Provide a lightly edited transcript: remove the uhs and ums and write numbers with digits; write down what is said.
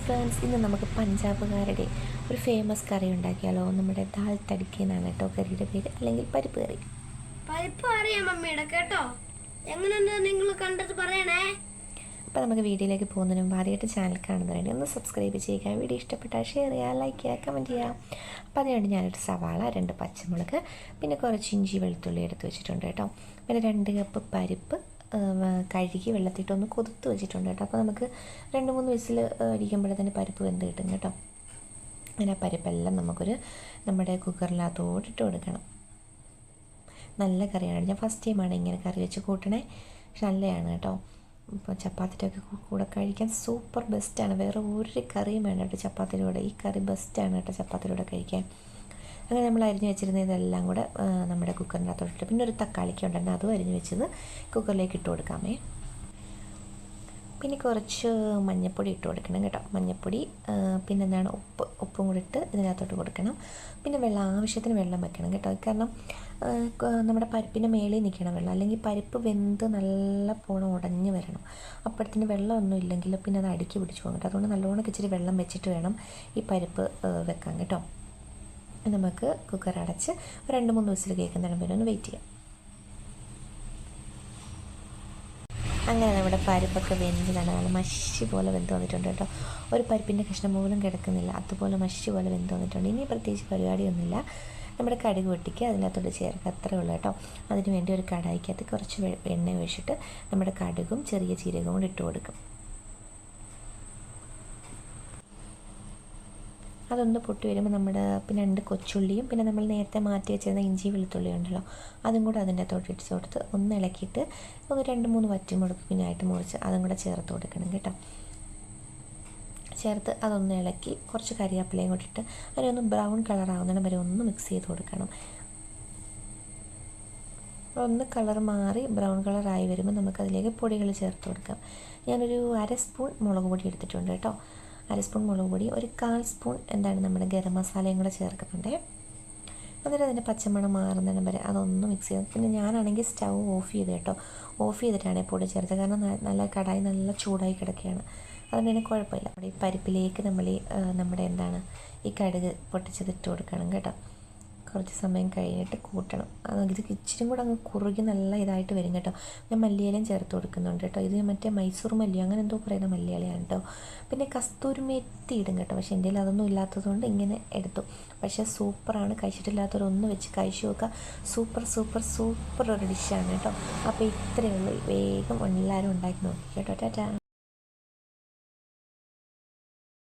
Friends, ഇന്ന് നമുക്ക് പഞ്ചാബുകാരുടെ ഒരു ഫേമസ് കറി ഉണ്ടാക്കിയാലോ. നമ്മുടെ ദാൽ തടുക്കി എന്നാണ് കേട്ടോ കറിയുടെ പേര്, അല്ലെങ്കിൽ പരിപ്പ് കറി. പരിപ്പ് അറിയാം മമ്മിയുടെ കേട്ടോ, എങ്ങനെയുണ്ട് നിങ്ങൾ കണ്ടിട്ട് പറയണേ. അപ്പോൾ നമുക്ക് വീഡിയോയിലേക്ക് പോകുന്നതിന് മുമ്പ് ആദ്യമായിട്ട് ചാനൽ കാണുന്നവരുണ്ട് ഒന്ന് സബ്സ്ക്രൈബ് ചെയ്യുക. വീഡിയോ ഇഷ്ടപ്പെട്ടാൽ ഷെയർ ചെയ്യുക, ലൈക്ക് ചെയ്യുക, കമൻറ്റ് ചെയ്യുക. അപ്പോൾ അതിനുവേണ്ടി ഞാനൊരു സവാള, 2 പച്ചമുളക്, പിന്നെ കുറച്ച് ഇഞ്ചി വെളുത്തുള്ളി എടുത്ത് വെച്ചിട്ടുണ്ട് കേട്ടോ. പിന്നെ 2 കപ്പ് പരിപ്പ് കഴുകി വെള്ളത്തിട്ടൊന്ന് കൊതുത്ത് വെച്ചിട്ടുണ്ട് കേട്ടോ. അപ്പോൾ നമുക്ക് 2-3 വിസിൽ അടിക്കുമ്പോഴത്തേന് പരിപ്പ് വെന്ത് കിട്ടും കേട്ടോ. അങ്ങനെ ആ പരിപ്പെല്ലാം നമ്മുടെ കുക്കറിനകത്തോട്ടിട്ട് കൊടുക്കണം. നല്ല കറിയാണ്. ഞാൻ ഫസ്റ്റ് ടൈമാണ് ഇങ്ങനെ കറി വെച്ച് കൂട്ടണേ, പക്ഷെ നല്ലതാണ് കേട്ടോ. ഇപ്പോൾ ചപ്പാത്തിയൊക്കെ കൂടെ കഴിക്കാൻ സൂപ്പർ ബെസ്റ്റാണ്. വേറെ ഒരു കറിയും വേണ്ട കേട്ടോ ചപ്പാത്തിയുടെ. ഈ കറി ബെസ്റ്റാണ് കേട്ടോ ചപ്പാത്തിയുടെ കഴിക്കാൻ. അങ്ങനെ നമ്മൾ അരിഞ്ഞ് വെച്ചിരുന്ന ഇതെല്ലാം കൂടെ നമ്മുടെ കുക്കറിനകത്തോട്ടിട്ട്, പിന്നെ ഒരു തക്കാളിക്ക് ഉണ്ടായിരുന്നു, അതും അരിഞ്ഞ് വെച്ചത് കുക്കറിലേക്ക് ഇട്ട് കൊടുക്കാമേ. പിന്നെ കുറച്ച് മഞ്ഞൾപ്പൊടി ഇട്ട് കൊടുക്കണം കേട്ടോ. മഞ്ഞൾപ്പൊടി, പിന്നെ എന്താണ് ഉപ്പും കൂടി ഇട്ട് ഇതിനകത്തോട്ട് കൊടുക്കണം. പിന്നെ ആവശ്യത്തിന് വെള്ളം വെക്കണം കേട്ടോ. കാരണം നമ്മുടെ പരിപ്പിൻ്റെ മേളിൽ നിൽക്കണം വെള്ളം, അല്ലെങ്കിൽ പരിപ്പ് വെന്ത് നല്ല പോണം ഉടഞ്ഞ് വരണം. അപ്പോഴത്തേന് വെള്ളമൊന്നും ഇല്ലെങ്കിൽ പിന്നെ അത് അടുക്കി പിടിച്ച് പോകും കേട്ടോ. അതുകൊണ്ട് നല്ലോണം ഇച്ചിരി വെള്ളം വെച്ചിട്ട് വേണം ഈ പരിപ്പ് വെക്കാൻ കേട്ടോ. നമുക്ക് കുക്കർ അടച്ച് 2-3 വിസിൽ കേൾക്കുന്നിടം വരെ ഒന്ന് വെയിറ്റ് ചെയ്യാം. അങ്ങനെ നമ്മുടെ പരിപ്പൊക്കെ വെന്ത് നല്ല മഷി പോലെ വെന്ത് വന്നിട്ടുണ്ട് കേട്ടോ. ഒരു പരിപ്പിൻ്റെ കഷ്ണം പോലും കിടക്കുന്നില്ല, അതുപോലെ മഷി പോലെ വെന്ത് വന്നിട്ടുണ്ട്. ഇനി പ്രത്യേകിച്ച് പരിപാടിയൊന്നുമില്ല. നമ്മുടെ കടുക് പൊട്ടിക്കുക, അതിനകത്തോട്ട് ചേർക്കുക, അത്രേ ഉള്ളൂ കേട്ടോ. അതിന് വേണ്ടി ഒരു കടായിക്കകത്ത് കുറച്ച് എണ്ണ ഒഴിച്ചിട്ട് നമ്മുടെ കടുകും ചെറിയ ജീരകവും കൂടി ഇട്ട് കൊടുക്കും. അതൊന്ന് പൊട്ടി വരുമ്പോൾ പിന്നെ 2 കൊച്ചുള്ളിയും, പിന്നെ നമ്മൾ നേരത്തെ മാറ്റി വെച്ചിരുന്ന ഇഞ്ചി വെളുത്തുള്ളി ഉണ്ടല്ലോ, അതും കൂടെ അതിൻ്റെ അകത്തോട്ട് ഇട്ട് കൊടുത്ത് ഒന്ന് ഇളക്കിയിട്ട് ഒന്ന് 2-3 വറ്റൽമുളക് പിന്നായിട്ട് മുറിച്ച് അതും കൂടെ ചേർത്ത് കൊടുക്കണം കേട്ടോ. ചേർത്ത് അതൊന്ന് ഇളക്കി കുറച്ച് കരിയാപ്പിലയും കൂടി ഇട്ട് അതിനൊന്ന് ബ്രൗൺ കളറാവുന്നതിന് വരെ ഒന്ന് മിക്സ് ചെയ്ത് കൊടുക്കണം. ഒന്ന് കളർ മാറി ബ്രൗൺ കളറായി വരുമ്പോൾ നമുക്കതിലേക്ക് പൊടികൾ ചേർത്ത് കൊടുക്കാം. ഞാനൊരു 1/2 സ്പൂൺ മുളക് പൊടി എടുത്തിട്ടുണ്ട് കേട്ടോ. 1/2 സ്പൂൺ മുളക് പൊടി, ഒരു 1/4 സ്പൂൺ നമ്മുടെ ഗരം മസാലയും കൂടെ ചേർക്കുന്നുണ്ട്. എന്നിട്ട് അതിൻ്റെ പച്ചമണം മാറുന്നതിന് വരെ അതൊന്ന് മിക്സ് ചെയ്ത്, പിന്നെ ഞാനാണെങ്കിൽ സ്റ്റൗ ഓഫ് ചെയ്ത് കേട്ടോ. ഓഫ് ചെയ്തിട്ടാണ് പൊടി ചേർത്തത്, കാരണം നല്ല കടായി നല്ല ചൂടായി കിടക്കുകയാണ്. അതുകൊണ്ട് തന്നെ കുഴപ്പമില്ല. ഈ പരിപ്പിലേക്ക് നമ്മുടെ ഈ കടുക് പൊട്ടിച്ചതിട്ട് കൊടുക്കണം കേട്ടോ. കുറച്ച് സമയം കഴിഞ്ഞിട്ട് കൂട്ടണം. ഇത് ഇച്ചിരി കൂടെ അങ്ങ് കുറുകി നല്ല ഇതായിട്ട് വരും കേട്ടോ. ഞാൻ മല്ലിയിലയും ചേർത്ത് കൊടുക്കുന്നുണ്ട് കേട്ടോ. ഇത് മറ്റേ മൈസൂർ മല്ലി അങ്ങനെ എന്തോ പറയുന്ന മല്ലിയിലയാണ് കേട്ടോ. പിന്നെ കസ്തൂരി മേത്തി ഇടും കേട്ടോ, പക്ഷേ എൻ്റെ കയ്യിൽ അതൊന്നും ഇല്ലാത്തതുകൊണ്ട് ഇങ്ങനെ എടുത്തു. പക്ഷേ സൂപ്പറാണ്, കഴിച്ചിട്ടില്ലാത്തവരൊന്ന് വെച്ച് കഴിച്ചു നോക്കുക. സൂപ്പർ സൂപ്പർ സൂപ്പർ ഒരു ഡിഷാണ് കേട്ടോ. അപ്പോൾ ഇത്രയേ ഉള്ളൂ. വേഗം എല്ലാവരും ഉണ്ടാക്കി നോക്കി കേട്ടോ. ടാറ്റാ.